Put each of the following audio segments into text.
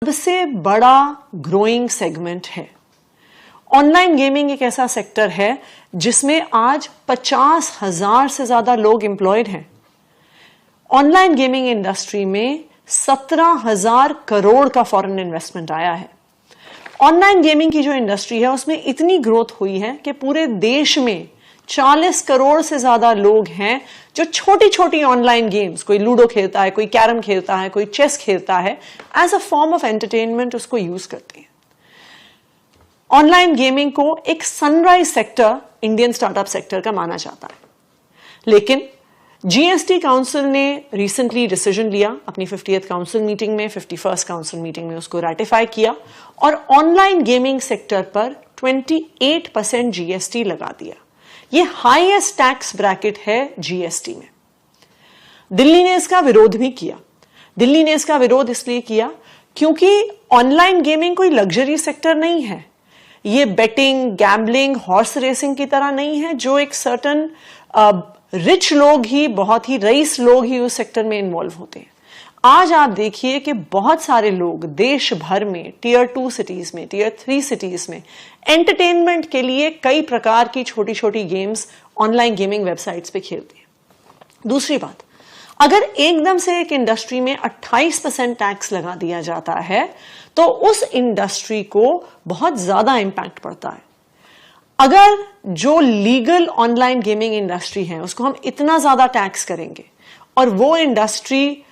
सबसे बड़ा growing segment है। ऑनलाइन गेमिंग एक ऐसा सेक्टर है जिसमें आज 50,000 से ज्यादा लोग एम्प्लॉयड हैं। ऑनलाइन गेमिंग इंडस्ट्री में 17,000 करोड़ का फॉरेन इन्वेस्टमेंट आया है। ऑनलाइन गेमिंग की जो इंडस्ट्री है उसमें इतनी ग्रोथ हुई है कि पूरे देश में 40 करोड़ से ज्यादा लोग हैं जो छोटी छोटी ऑनलाइन गेम्स, कोई लूडो खेलता है, कोई कैरम खेलता है, कोई चेस खेलता है, as a form of entertainment उसको यूज करते हैं। ऑनलाइन गेमिंग को एक sunrise sector Indian startup sector का माना जाता है, लेकिन जीएसटी काउंसिल ने रिसेंटली डिसीजन लिया अपनी 50th काउंसिल मीटिंग में, 51st काउंसिल मीटिंग में उसको रेटिफाई किया और ऑनलाइन गेमिंग सेक्टर पर 28% जीएसटी लगा दिया। ये हाईएस्ट टैक्स ब्रैकेट है जीएसटी में। दिल्ली ने इसका विरोध भी किया। दिल्ली ने इसका विरोध इसलिए किया क्योंकि ऑनलाइन गेमिंग कोई लग्जरी सेक्टर नहीं है। ये बेटिंग, गैम्बलिंग, हॉर्स रेसिंग की तरह नहीं है जो एक सर्टन रिच लोग ही, बहुत ही रईस लोग ही उस सेक्टर में इन्वॉल्व होते हैं। आज आप देखिए कि बहुत सारे लोग देश भर में टियर 2 सिटीज में, टियर 3 सिटीज में एंटरटेनमेंट के लिए कई प्रकार की छोटी छोटी गेम्स ऑनलाइन गेमिंग वेबसाइट्स पे खेलते हैं। दूसरी बात, अगर एकदम से एक इंडस्ट्री में 28% टैक्स लगा दिया जाता है तो उस इंडस्ट्री को बहुत ज्यादा इंपैक्ट पड़ता है। अगर जो लीगल ऑनलाइन गेमिंग इंडस्ट्री है उसको हम इतना ज्यादा टैक्स करेंगे और वो इंडस्ट्री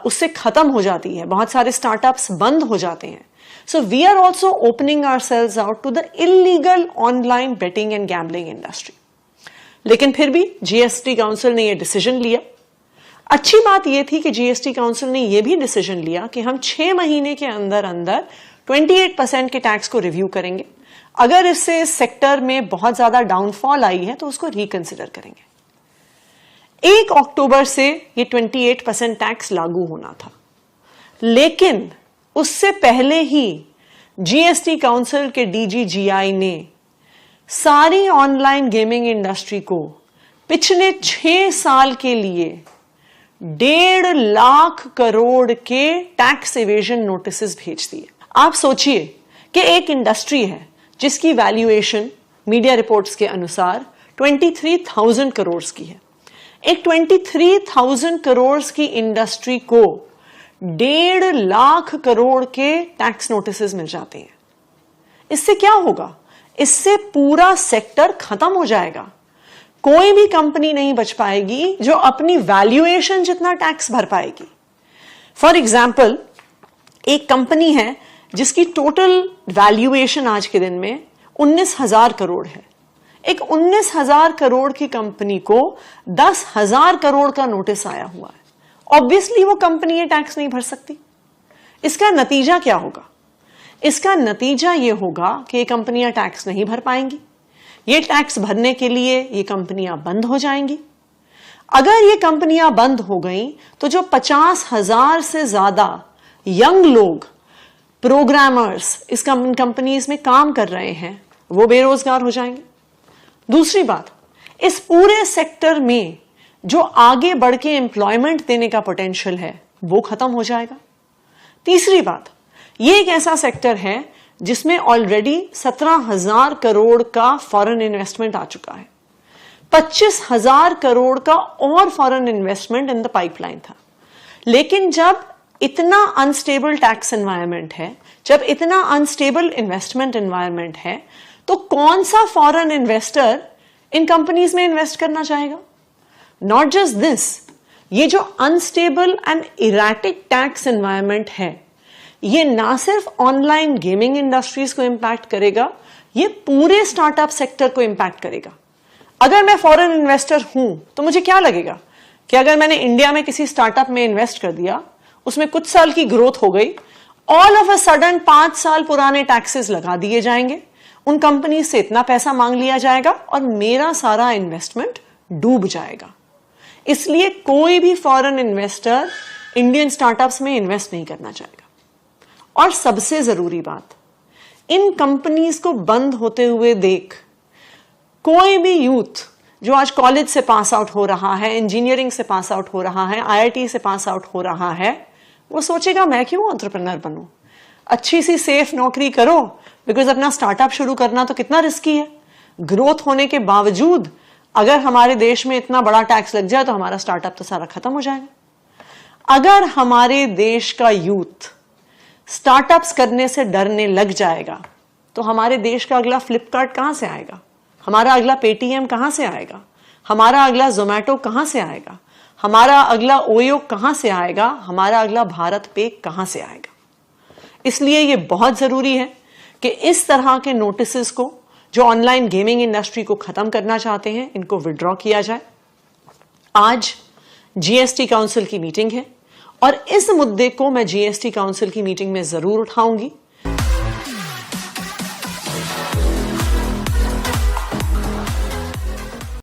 उससे खत्म हो जाती है, बहुत सारे स्टार्टअप्स बंद हो जाते हैं। So we are also opening ourselves out to the illegal online betting and gambling industry. लेकिन फिर भी जीएसटी काउंसिल ने यह डिसीजन लिया। अच्छी बात यह थी कि जीएसटी काउंसिल ने यह भी डिसीजन लिया कि हम 6 महीने के अंदर अंदर 28% के टैक्स को रिव्यू करेंगे। अगर इससे इस सेक्टर में बहुत ज्यादा डाउनफॉल आई है तो उसको रिकंसिडर करेंगे। 1 अक्टूबर से ये 28% टैक्स लागू होना था, लेकिन उससे पहले ही जीएसटी काउंसिल के डीजीजीआई ने सारी ऑनलाइन गेमिंग इंडस्ट्री को पिछले 6 साल के लिए 1.5 लाख करोड़ के टैक्स इवेजन नोटिसेस भेज दिए। आप सोचिए कि एक इंडस्ट्री है जिसकी वैल्यूएशन मीडिया रिपोर्ट्स के अनुसार 23,000 करोड़ की है। एक 23,000 करोड़ की इंडस्ट्री को 1.5 लाख करोड़ के टैक्स नोटिसेस मिल जाते हैं। इससे क्या होगा? इससे पूरा सेक्टर खत्म हो जाएगा। कोई भी कंपनी नहीं बच पाएगी जो अपनी वैल्यूएशन जितना टैक्स भर पाएगी। फॉर एग्जाम्पल, एक कंपनी है जिसकी टोटल वैल्यूएशन आज के दिन में 19,000 करोड़ है। एक 19,000 करोड़ की कंपनी को 10,000 करोड़ का नोटिस आया हुआ है। ऑब्वियसली वो कंपनी ये टैक्स नहीं भर सकती। इसका नतीजा क्या होगा? इसका नतीजा ये होगा कि ये कंपनियां टैक्स नहीं भर पाएंगी। ये टैक्स भरने के लिए ये कंपनियां बंद हो जाएंगी। अगर ये कंपनियां बंद हो गई तो जो 50,000 से ज्यादा यंग लोग, प्रोग्रामर्स इस कंपनीज में काम कर रहे हैं, वो बेरोजगार हो जाएंगे। दूसरी बात, इस पूरे सेक्टर में जो आगे बढ़ के एम्प्लॉयमेंट देने का पोटेंशियल है वो खत्म हो जाएगा। तीसरी बात, ये एक ऐसा सेक्टर है जिसमें ऑलरेडी 17,000 करोड़ का फॉरेन इन्वेस्टमेंट आ चुका है। 25,000 करोड़ का और foreign investment in the pipeline था। लेकिन जब इतना अनस्टेबल टैक्स एनवायरनमेंट है, जब इतना अनस्टेबल इन्वेस्टमेंट एनवायरनमेंट है, तो कौन सा फॉरेन इन्वेस्टर इन कंपनीज में इन्वेस्ट करना चाहेगा? नॉट जस्ट दिस, ये जो unstable and erratic tax environment है, ये ना सिर्फ ऑनलाइन गेमिंग इंडस्ट्रीज को इंपैक्ट करेगा, ये पूरे स्टार्टअप सेक्टर को इंपैक्ट करेगा। अगर मैं फॉरेन इन्वेस्टर हूं तो मुझे क्या लगेगा कि अगर मैंने इंडिया में किसी स्टार्टअप में इन्वेस्ट कर दिया, उसमें कुछ साल की ग्रोथ हो गई, ऑल ऑफ अ सडन 5 साल पुराने टैक्सेस लगा दिए जाएंगे, उन कंपनी से इतना पैसा मांग लिया जाएगा और मेरा सारा इन्वेस्टमेंट डूब जाएगा। इसलिए कोई भी फॉरेन इन्वेस्टर इंडियन स्टार्टअप्स में इन्वेस्ट नहीं करना चाहेगा। और सबसे जरूरी बात, इन कंपनीज को बंद होते हुए देख कोई भी यूथ जो आज कॉलेज से पास आउट हो रहा है, इंजीनियरिंग से पास आउट हो रहा है, आईआईटी से पास आउट हो रहा है, वो सोचेगा मैं क्यों एंटरप्रेन्योर बनूं, अच्छी सी सेफ नौकरी करो, बिकॉज अपना स्टार्टअप शुरू करना तो कितना रिस्की है। ग्रोथ होने के बावजूद अगर हमारे देश में इतना बड़ा टैक्स लग जाए तो हमारा स्टार्टअप तो सारा खत्म हो जाएगा। अगर हमारे देश का यूथ स्टार्टअप्स करने से डरने लग जाएगा तो हमारे देश का अगला फ्लिपकार्ट कहां से आएगा, हमारा अगला पेटीएम कहां से आएगा, हमारा अगला जोमैटो कहां से आएगा, हमारा अगला ओयो कहां से आएगा, हमारा अगला भारत पे कहां से आएगा। इसलिए यह बहुत जरूरी है कि इस तरह के नोटिसेस को जो ऑनलाइन गेमिंग इंडस्ट्री को खत्म करना चाहते हैं, इनको विड्रॉ किया जाए। आज जीएसटी काउंसिल की मीटिंग है और इस मुद्दे को मैं जीएसटी काउंसिल की मीटिंग में जरूर उठाऊंगी।